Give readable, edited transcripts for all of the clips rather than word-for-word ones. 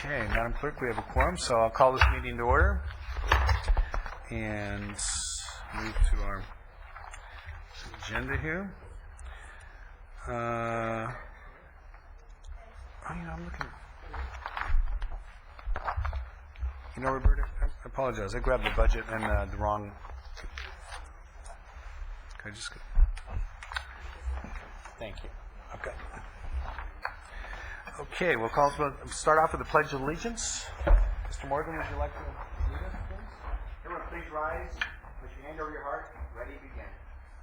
Okay, Madam Clerk, we have a quorum, so I'll call this meeting to order and move to our agenda here. I'm looking. Roberta, I apologize. I grabbed the budget and the wrong. Can I just go? Thank you. Okay. Okay, we'll start off with the Pledge of Allegiance. Mr. Morgan, would you like to lead us, please? Everyone, please rise. Put your hand over your heart. Ready, begin.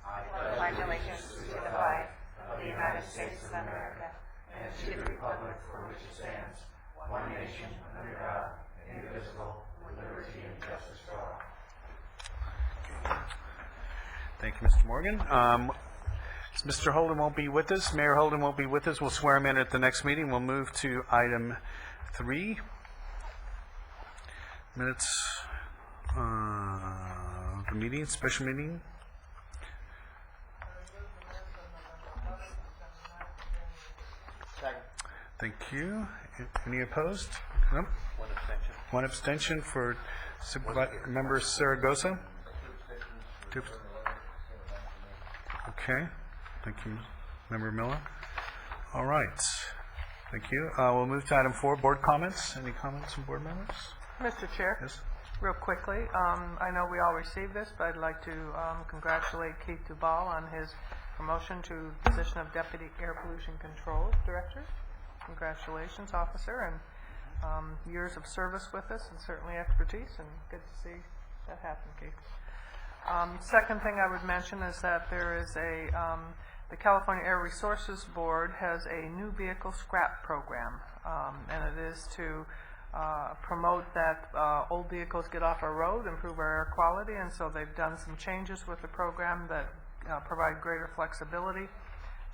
I pledge allegiance to the flag of the United States of America and to the republic for which it stands, one nation, under God, indivisible, with liberty and justice for all. Thank you, Mr. Morgan. Mr. Holden won't be with us. Mayor Holden won't be with us. We'll swear him in at the next meeting. We'll move to item 3. Minutes of the meeting, special meeting. Second. Thank you. Any opposed? Nope. One abstention. One abstention for Member Saragosa. Two. Okay. Thank you, Member Miller. All right. Thank you. We'll move to item 4, board comments. Any comments from board members? Mr. Chair, Yes. real quickly, I know we all received this, but I'd like to congratulate Keith Duval on his promotion to the position of Deputy Air Pollution Control Director. Congratulations, officer, and years of service with us and certainly expertise, and good to see that happen, Keith. Second thing I would mention is that there is the California Air Resources Board has a new vehicle scrap program, and it is to promote that old vehicles get off our road, improve our air quality, and so they've done some changes with the program that provide greater flexibility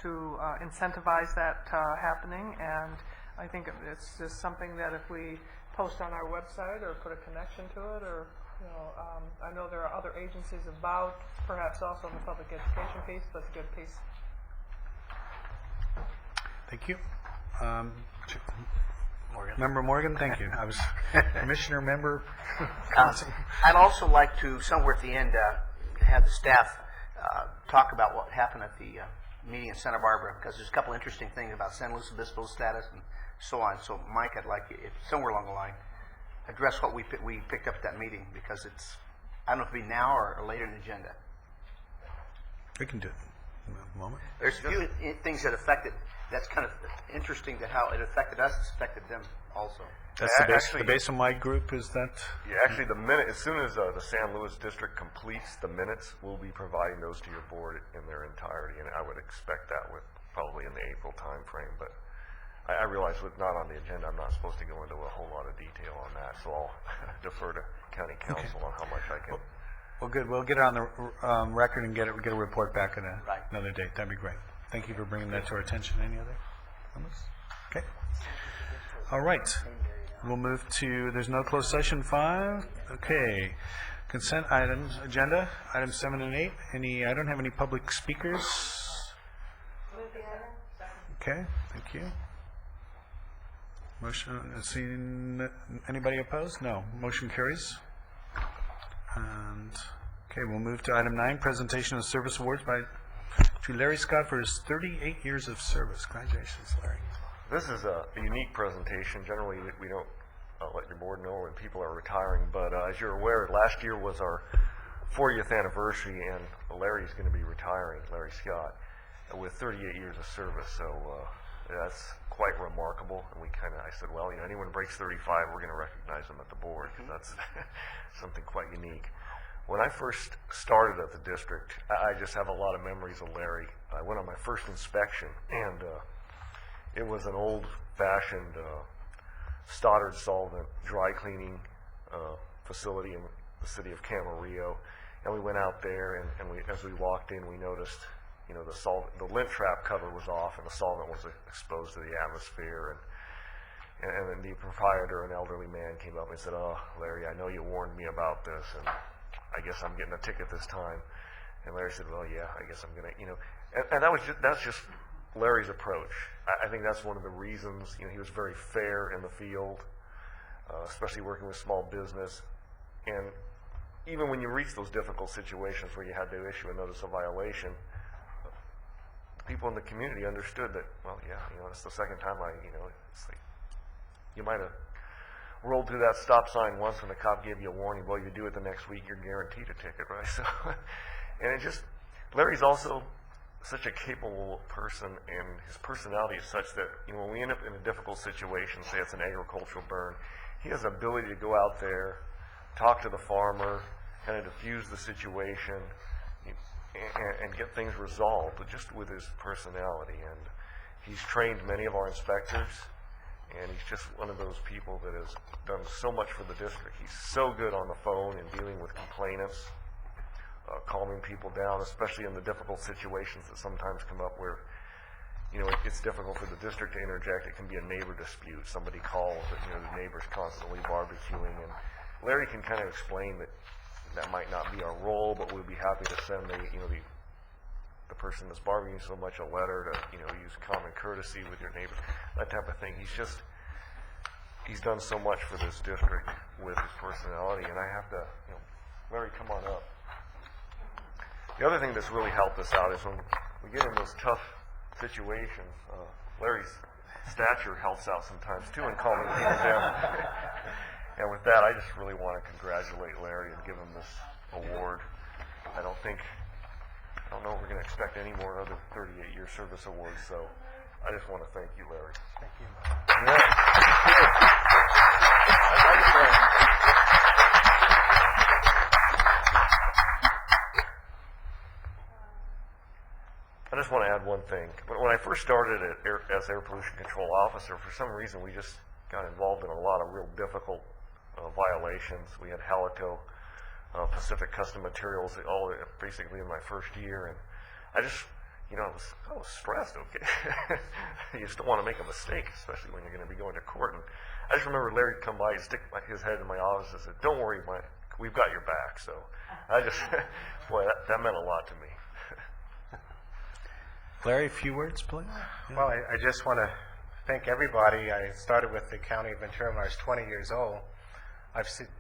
to incentivize that happening. And I think it's just something that if we post on our website or put a connection to it, or I know there are other agencies involved, perhaps also in the public education piece, but it's a good piece. Thank you. Member Morgan, thank you. I was Commissioner Member. I'd also like to, somewhere at the end, have the staff talk about what happened at the meeting in Santa Barbara, because there's a couple interesting things about San Luis Obispo's status and so on. So, Mike, I'd like you, if somewhere along the line, address what we picked up at that meeting, because it's, I don't know if it'll be now or later in the agenda. We can do it in a moment. There's a few things that affected, that's kind of interesting to how it affected us, it's affected them also. That's the Basin-wide group, is that? Yeah, actually, the minute, as soon as the San Luis District completes the minutes, we'll be providing those to your board in their entirety, and I would expect that with probably in the April timeframe. But I realize it's not on the agenda. I'm not supposed to go into a whole lot of detail on that, so I'll defer to County Council on how much I can. Well, good. We'll get it on the record and get a report back at Right. another date. That'd be great. Thank you for bringing that to our attention. Any other comments? Okay. All right. We'll move to, there's no closed session 5. Okay. Consent items, agenda, items 7 and 8. I don't have any public speakers. Okay, thank you. Motion, seen anybody opposed? No. Motion carries. And, okay, we'll move to item 9, presentation of service awards to Larry Scott for his 38 years of service. Congratulations, Larry. This is a unique presentation. Generally, we don't let your board know when people are retiring, but as you're aware, last year was our 40th anniversary, and Larry's going to be retiring, Larry Scott, with 38 years of service. So that's quite remarkable. And I said, well, anyone breaks 35, we're going to recognize them at the board, because that's something quite unique. When I first started at the district, I just have a lot of memories of Larry. I went on my first inspection, and it was an old-fashioned Stoddard solvent dry cleaning facility in the city of Camarillo. And we went out there, and as we walked in, we noticed, the lint trap cover was off, and the solvent was exposed to the atmosphere. And then the proprietor, an elderly man, came up and said, "Oh, Larry, I know you warned me about this, and I guess I'm getting a ticket this time." And Larry said, "Well, yeah, I guess I'm gonna, And that's just Larry's approach. I think that's one of the reasons. He was very fair in the field. especially working with small business. And even when you reach those difficult situations where you had to issue a notice of violation, people in the community understood that, well, yeah, it's the second time it's like, you might have rolled through that stop sign once when the cop gave you a warning. Well, you do it the next week, you're guaranteed a ticket, right? So, and Larry's also such a capable person, and his personality is such that, when we end up in a difficult situation, say it's an agricultural burn, he has the ability to go out there, talk to the farmer, kind of diffuse the situation, and get things resolved just with his personality. And he's trained many of our inspectors, and he's just one of those people that has done so much for the district. He's so good on the phone and dealing with complainants, calming people down, especially in the difficult situations that sometimes come up where, it's difficult for the district to interject. It can be a neighbor dispute. Somebody calls that, the neighbor's constantly barbecuing, and Larry can kind of explain that might not be our role, but we'd be happy to send the person that's barbecuing so much a letter to, use common courtesy with your neighbor, that type of thing. He's done so much for this district with his personality, and I have to, Larry, come on up. The other thing that's really helped us out is when we get in those tough situations, Larry's stature helps out sometimes too in calming people down. And with that, I just really want to congratulate Larry and give him this award. I don't know if we're going to expect any more other 38-year service awards, so I just want to thank you, Larry. Thank you. I just want to add one thing. When I first started as air pollution control officer, for some reason we just got involved in a lot of real difficult violations. We had Halico, Pacific Custom Materials, all basically in my first year, and I just, I was stressed. Okay, you just don't want to make a mistake, especially when you're going to be going to court. And I just remember Larry would come by, he'd stick his head in my office and said, "Don't worry, Mike, we've got your back." So I just, boy, that meant a lot to me. Larry, a few words, please. Well, I just want to thank everybody. I started with the County of Ventura when I was 20 years old.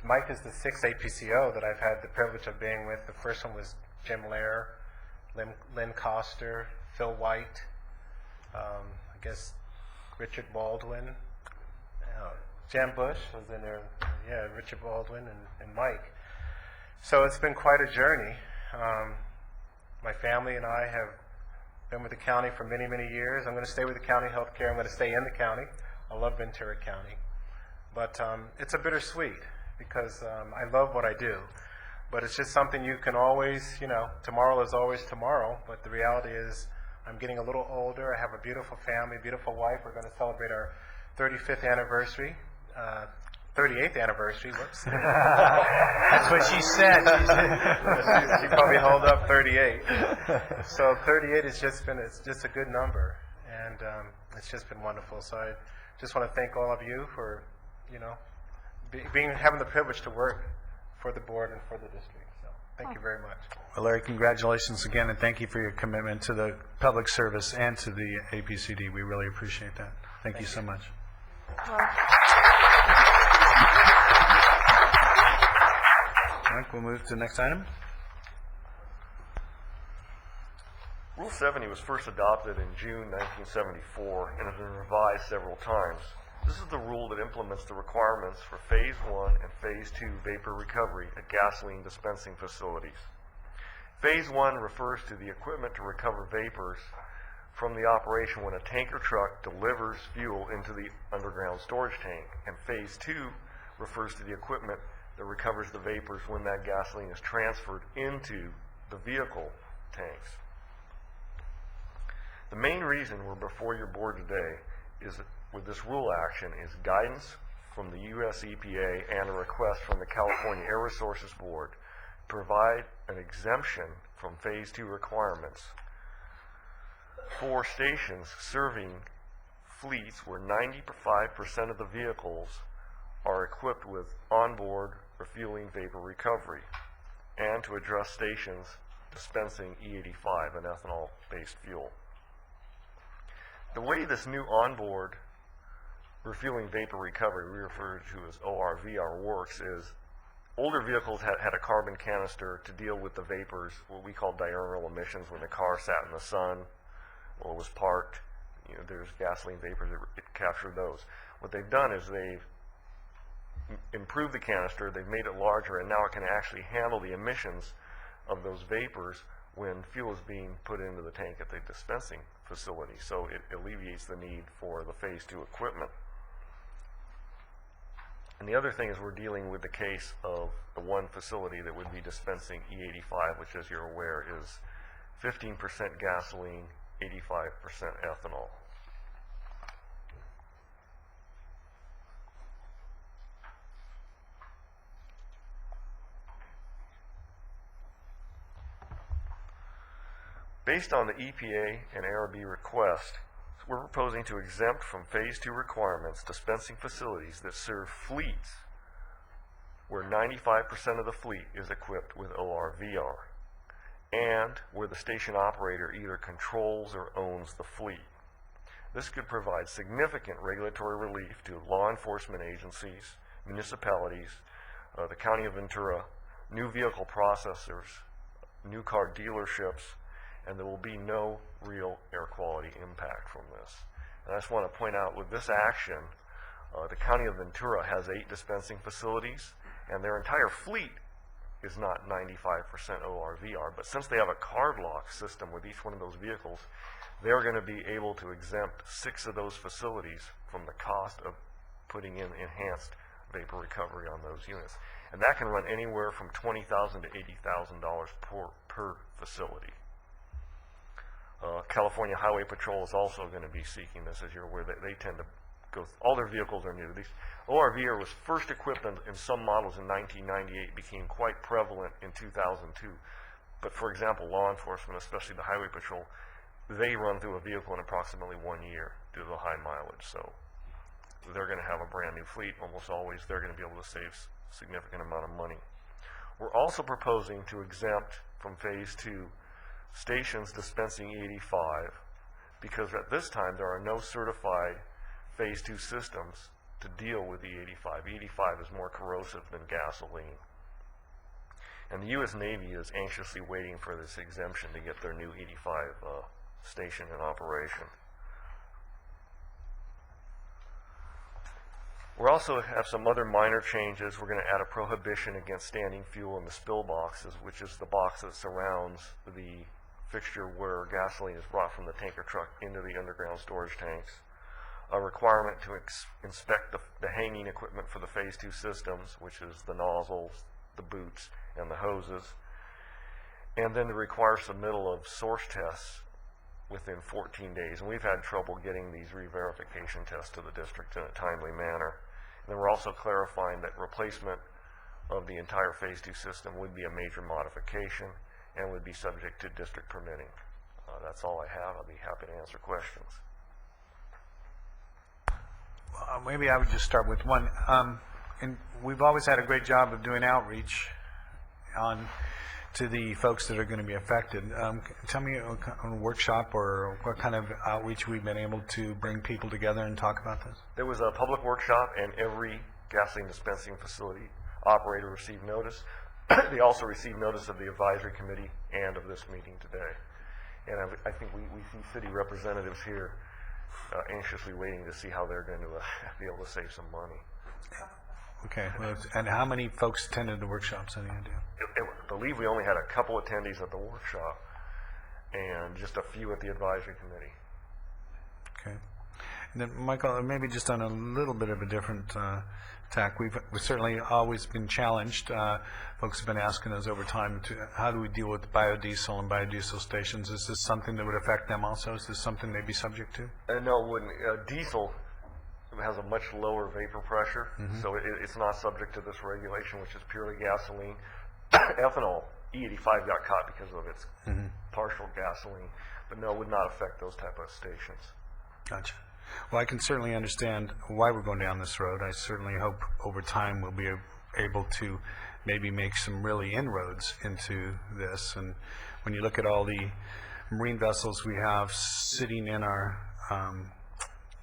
Mike is the 6th APCO that I've had the privilege of being with. The first one was Jim Lair, Lynn Coster, Phil White, I guess Richard Baldwin, Jan Bush was in there, Richard Baldwin and Mike. So it's been quite a journey. My family and I have been with the county for many, many years. I'm going to stay with the county healthcare. I'm going to stay in the county. I love Ventura County. But it's a bittersweet because I love what I do. But it's just something you can always, tomorrow is always tomorrow. But the reality is I'm getting a little older. I have a beautiful family, beautiful wife. We're going to celebrate our 35th anniversary. 38th anniversary, whoops. That's what she said. She probably held up 38. So 38 has just been, it's just a good number. And it's just been wonderful. So I just want to thank all of you for, having the privilege to work for the board and for the district. So thank you very much. Well, Larry, congratulations again, and thank you for your commitment to the public service and to the APCD. We really appreciate that. Thank you so much. Mike, we'll move to the next item. Rule 70 was first adopted in June 1974 and has been revised several times. This is the rule that implements the requirements for Phase 1 and Phase 2 vapor recovery at gasoline dispensing facilities. Phase 1 refers to the equipment to recover vapors from the operation when a tanker truck delivers fuel into the underground storage tank, and Phase 2 refers to the equipment that recovers the vapors when that gasoline is transferred into the vehicle tanks. The main reason we're before your board today is that with this rule action is guidance from the U.S. EPA and a request from the California Air Resources Board to provide an exemption from Phase 2 requirements for stations serving fleets where 95% of the vehicles are equipped with onboard refueling vapor recovery, and to address stations dispensing E85, an ethanol-based fuel. The way this new onboard refueling vapor recovery, we refer to as ORVR works, is older vehicles had a carbon canister to deal with the vapors, what we call diurnal emissions, when the car sat in the sun or was parked. There's gasoline vapors, it captured those. What they've done is they've improved the canister, they've made it larger, and now it can actually handle the emissions of those vapors when fuel is being put into the tank at the dispensing facility. So it alleviates the need for the Phase 2 equipment. And the other thing is we're dealing with the case of the one facility that would be dispensing E85, which, as you're aware, is 15% gasoline, 85% ethanol. Based on the EPA and ARB request, we're proposing to exempt from Phase 2 requirements dispensing facilities that serve fleets where 95% of the fleet is equipped with ORVR, and where the station operator either controls or owns the fleet. This could provide significant regulatory relief to law enforcement agencies, municipalities, the County of Ventura, new vehicle processors, new car dealerships, and there will be no real air quality impact from this. And I just want to point out, with this action, the County of Ventura has 8 dispensing facilities, and their entire fleet is not 95% ORVR, but since they have a card lock system with each one of those vehicles, they're going to be able to exempt 6 of those facilities from the cost of putting in enhanced vapor recovery on those units. And that can run anywhere from $20,000 to $80,000 per facility. California Highway Patrol is also going to be seeking this, as you're aware. They tend to go, all their vehicles are new. These ORVR was first equipped in some models in 1998, became quite prevalent in 2002. But for example, law enforcement, especially the Highway Patrol, they run through a vehicle in approximately 1 year due to the high mileage. So they're going to have a brand new fleet. Almost always they're going to be able to save a significant amount of money. We're also proposing to exempt from Phase 2 stations dispensing E85, because at this time there are no certified Phase 2 systems to deal with E85. E85 is more corrosive than gasoline. And the U.S. Navy is anxiously waiting for this exemption to get their new E85 station in operation. We also have some other minor changes. We're going to add a prohibition against standing fuel in the spill boxes, which is the box that surrounds the fixture where gasoline is brought from the tanker truck into the underground storage tanks. A requirement to inspect the hanging equipment for the Phase 2 systems, which is the nozzles, the boots, and the hoses. And then to require submittal of source tests within 14 days. And we've had trouble getting these re-verification tests to the district in a timely manner. And then we're also clarifying that replacement of the entire Phase 2 system would be a major modification and would be subject to district permitting. That's all I have. I'll be happy to answer questions. Maybe I would just start with one. And we've always had a great job of doing outreach to the folks that are going to be affected. Tell me on a workshop or what kind of outreach we've been able to bring people together and talk about this. There was a public workshop, and every gasoline dispensing facility operator received notice. They also received notice of the advisory committee and of this meeting today. And I think we see city representatives here anxiously waiting to see how they're going to be able to save some money. Okay. Well, and how many folks attended the workshops? Any idea? I believe we only had a couple attendees at the workshop and just a few at the advisory committee. Okay. And then, Michael, maybe just on a little bit of a different tack, we've certainly always been challenged. Folks have been asking us over time, how do we deal with biodiesel and biodiesel stations? Is this something that would affect them also? Is this something they'd be subject to? No, it wouldn't. Diesel has a much lower vapor pressure, so it's not subject to this regulation, which is purely gasoline. Ethanol, E85 got caught because of its partial gasoline, but no, it would not affect those type of stations. Gotcha. Well, I can certainly understand why we're going down this road. I certainly hope over time we'll be able to maybe make some really inroads into this. And when you look at all the marine vessels we have sitting in our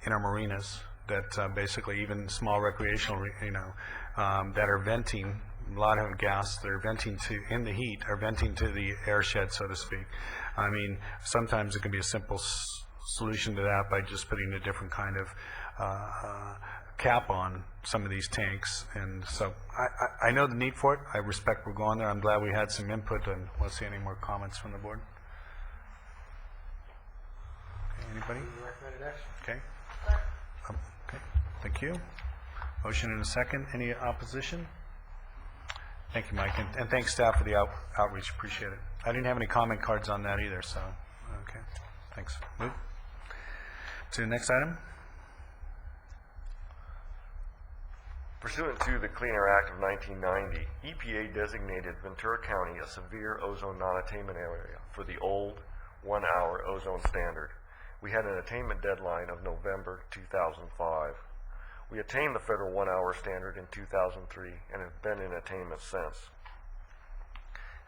marinas, that basically even small recreational, that are venting, a lot of them gas, they're venting to, in the heat, are venting to the air shed, so to speak. I mean, sometimes it can be a simple solution to that by just putting a different kind of cap on some of these tanks. And so I know the need for it. I respect we're going there. I'm glad we had some input, and let's see any more comments from the board. Anybody? Okay. Okay. Thank you. Motion and a second. Any opposition? Thank you, Mike, and thanks staff for the outreach. Appreciate it. I didn't have any comment cards on that either, so, okay. Thanks. Move to the next item. Pursuant to the Clean Air Act of 1990, EPA designated Ventura County a severe ozone non-attainment area for the old 1-hour ozone standard. We had an attainment deadline of November 2005. We attained the federal 1-hour standard in 2003 and have been in attainment since.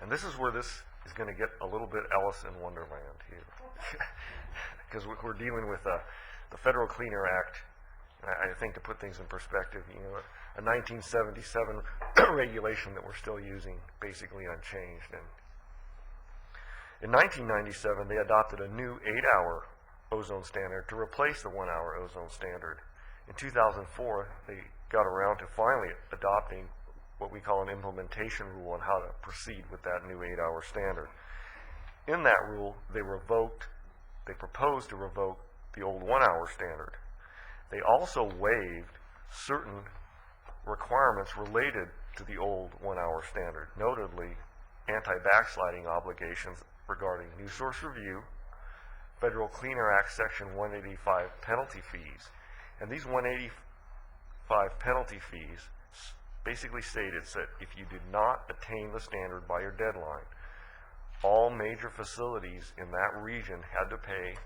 And this is where this is going to get a little bit Alice in Wonderland here. Because we're dealing with the Federal Clean Air Act. I think to put things in perspective, a 1977 regulation that we're still using, basically unchanged. And in 1997, they adopted a new 8-hour ozone standard to replace the 1-hour ozone standard. In 2004, they got around to finally adopting what we call an implementation rule on how to proceed with that new 8-hour standard. In that rule, they proposed to revoke the old 1-hour standard. They also waived certain requirements related to the old 1-hour standard, notably anti-backsliding obligations regarding new source review, Federal Clean Air Act Section 185 penalty fees. And these 185 penalty fees basically stated that if you did not attain the standard by your deadline, all major facilities in that region had to pay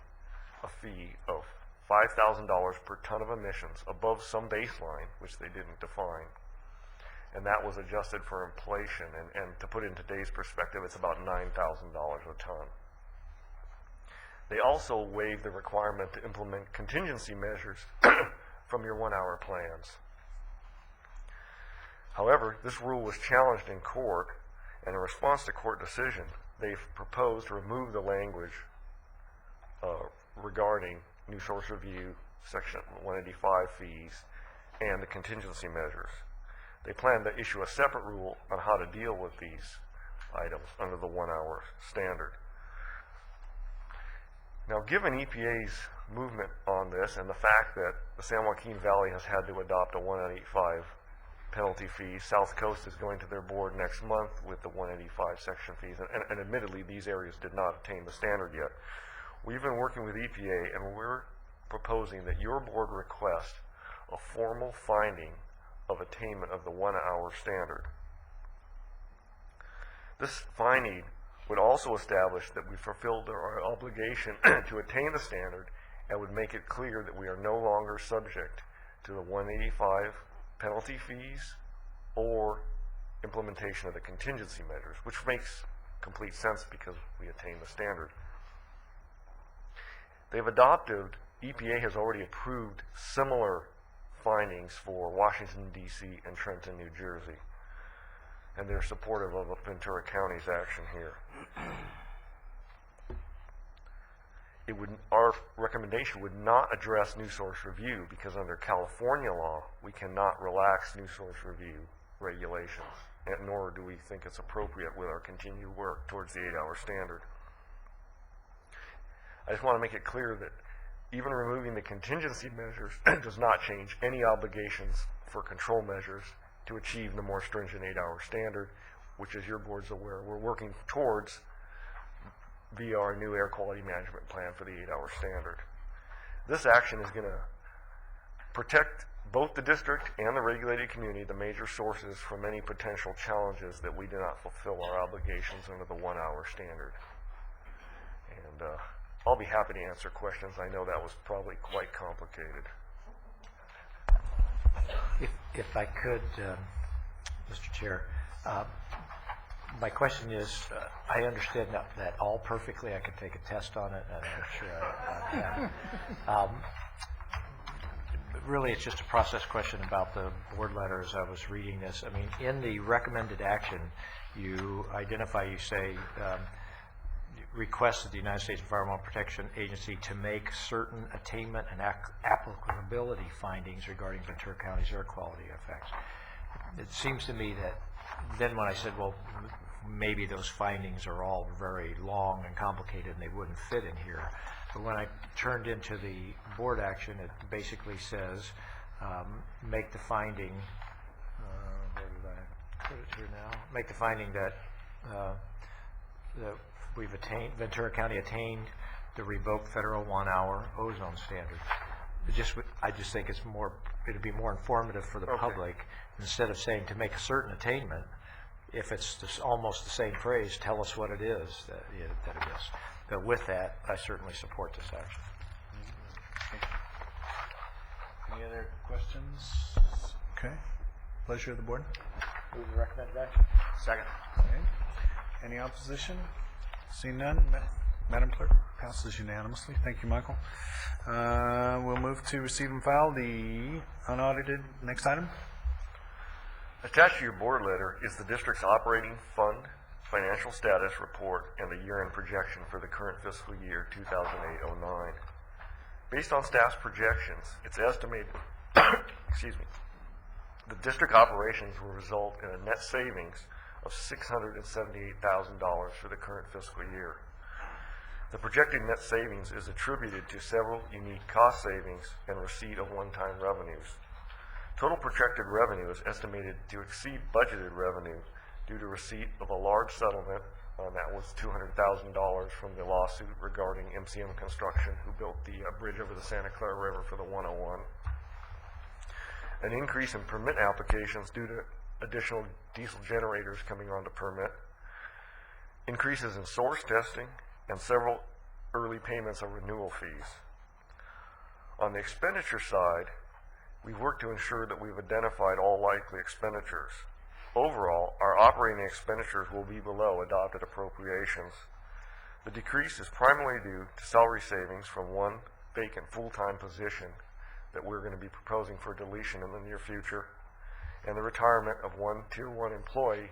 a fee of $5,000 per ton of emissions above some baseline, which they didn't define. And that was adjusted for inflation. And to put it in today's perspective, it's about $9,000 a ton. They also waived the requirement to implement contingency measures from your 1-hour plans. However, this rule was challenged in court, and in response to court decision, they've proposed to remove the language regarding new source review, Section 185 fees, and the contingency measures. They plan to issue a separate rule on how to deal with these items under the 1-hour standard. Now, given EPA's movement on this and the fact that the San Joaquin Valley has had to adopt a 185 penalty fee, South Coast is going to their board next month with the 185 section fees, and admittedly these areas did not attain the standard yet. We've been working with EPA, and we're proposing that your board request a formal finding of attainment of the 1-hour standard. This finding would also establish that we fulfilled our obligation to attain the standard, and would make it clear that we are no longer subject to the 185 penalty fees or implementation of the contingency measures, which makes complete sense because we attained the standard. EPA has already approved similar findings for Washington, D.C. and Trenton, New Jersey. And they're supportive of Ventura County's action here. Our recommendation would not address new source review because under California law, we cannot relax new source review regulations, and nor do we think it's appropriate with our continued work towards the 8-hour standard. I just want to make it clear that even removing the contingency measures does not change any obligations for control measures to achieve the more stringent 8-hour standard, which, as your board's aware, we're working towards via our new air quality management plan for the 8-hour standard. This action is going to protect both the district and the regulated community, the major sources, from any potential challenges that we do not fulfill our obligations under the 1-hour standard. And I'll be happy to answer questions. I know that was probably quite complicated. If I could, Mr. Chair, my question is, I understand that all perfectly. I could take a test on it, and I'm sure I can. really, it's just a process question about the board letter as I was reading this. I mean, in the recommended action, you identify, you say, request of the United States Environmental Protection Agency to make certain attainment and applicability findings regarding Ventura County's air quality effects. It seems to me that then when I said, well, maybe those findings are all very long and complicated and they wouldn't fit in here. But when I turned into the board action, it basically says, make the finding, where did I put it here now? Make the finding that we've attained, Ventura County attained the revoked federal 1-hour ozone standard. I just think it's more, it'd be more informative for the public, instead of saying to make a certain attainment. If it's almost the same phrase, tell us what it is that it is. But with that, I certainly support this action. Any other questions? Okay. Pleasure of the board. Move the recommended action. Second. Okay. Any opposition? Seeing none, Madam Clerk, passes unanimously. Thank you, Michael. We'll move to receive and file the unaudited next item. Attached to your board letter is the district's operating fund, financial status report, and the year-end projection for the current fiscal year 2008-09. Based on staff's projections, it's estimated, excuse me, the district operations will result in a net savings of $678,000 for the current fiscal year. The projected net savings is attributed to several unique cost savings and receipt of one-time revenues. Total projected revenue is estimated to exceed budgeted revenue due to receipt of a large settlement, that was $200,000 from the lawsuit regarding MCM Construction, who built the bridge over the Santa Clara River for the 101. An increase in permit applications due to additional diesel generators coming onto permit, increases in source testing, and several early payments of renewal fees. On the expenditure side, we've worked to ensure that we've identified all likely expenditures. Overall, our operating expenditures will be below adopted appropriations. The decrease is primarily due to salary savings from one vacant full-time position that we're going to be proposing for deletion in the near future, and the retirement of one Tier 1 employee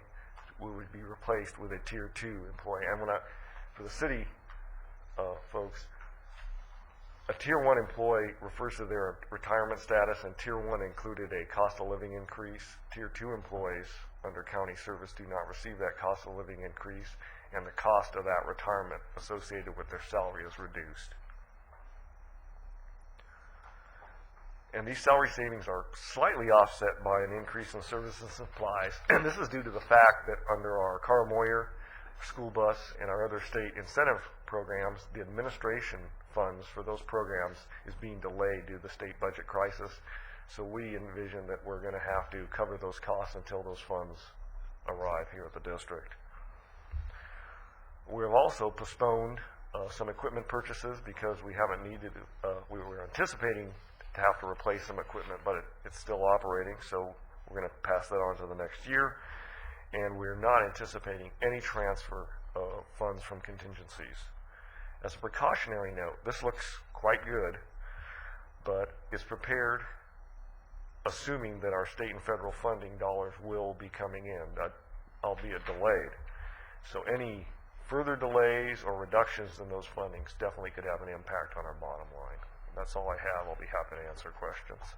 who would be replaced with a Tier 2 employee. And for the city folks, a Tier 1 employee refers to their retirement status, and Tier 1 included a cost of living increase. Tier 2 employees under county service do not receive that cost of living increase, and the cost of that retirement associated with their salary is reduced. And these salary savings are slightly offset by an increase in services and supplies, and this is due to the fact that under our Carl Moyer school bus and our other state incentive programs, the administration funds for those programs is being delayed due to the state budget crisis. So we envision that we're going to have to cover those costs until those funds arrive here at the district. We've also postponed some equipment purchases because we haven't needed, we were anticipating to have to replace some equipment, but it's still operating, so we're going to pass that on to the next year. And we're not anticipating any transfer of funds from contingencies. As a precautionary note, this looks quite good, but it's prepared assuming that our state and federal funding dollars will be coming in, albeit delayed. So any further delays or reductions in those fundings definitely could have an impact on our bottom line. That's all I have. I'll be happy to answer questions.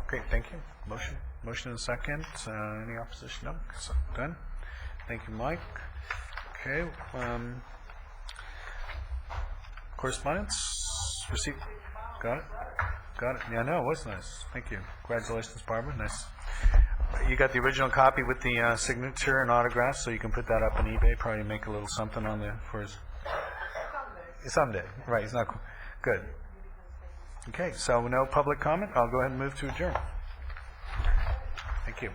Okay, thank you. Motion and second. Any opposition? No? So, done. Thank you, Mike. Okay. Correspondence? Receipt? Got it? Got it. Yeah, no, it was nice. Thank you. Congratulations, Barbara. Nice. You got the original copy with the signature and autograph, so you can put that up on eBay. Probably make a little something on there for his. Someday. Right. It's not good. Okay. So no public comment. I'll go ahead and move to adjourn. Thank you.